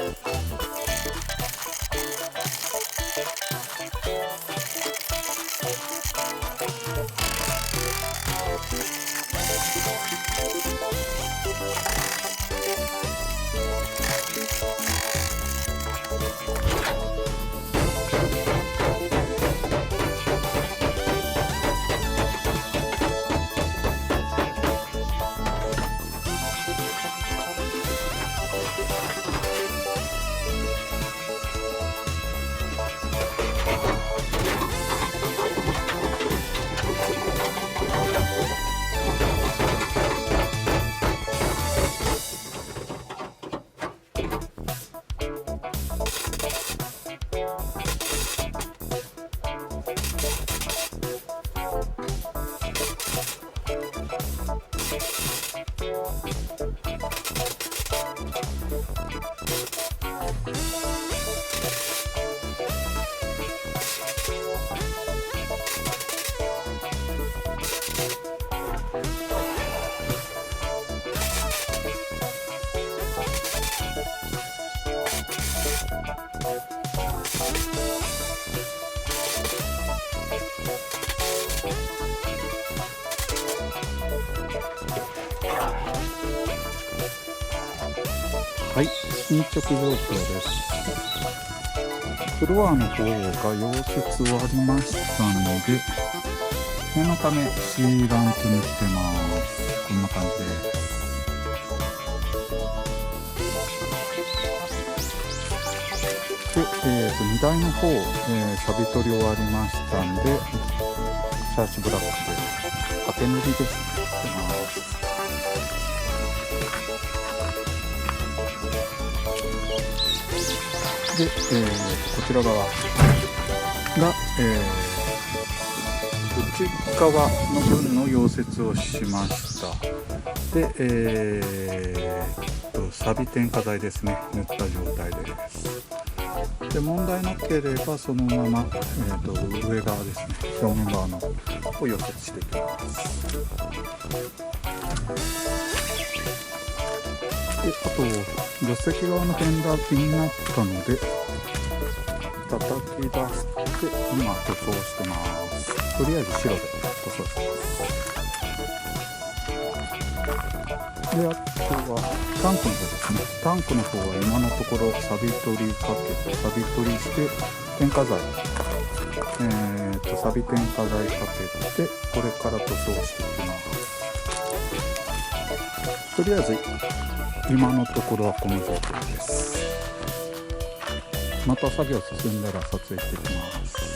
ははい、進捗状況です。フロアの方が溶接終わりましたので、念のためシーラント塗ってます。こんな感じです。で、荷台の方、サビ取り終わりましたんで、シャーシブラックで当て塗りですね。してます。で、こちら側が、内側の分の溶接をしました。で、サビ転化剤ですね、塗った状態です。で、問題なければそのまま、上側ですね、表面側のを溶接していきます。で、あと助手席側のフェンダー気になったので叩き出して今塗装してます。とりあえず白で塗装してます。で、あとはタンクの方ですね。タンクの方は今のところサビ取りかけてサビ取りして添加剤、サビ添加剤かけてこれから塗装していきます。とりあえず今のところはこの状態です。また作業進んだら撮影していきます。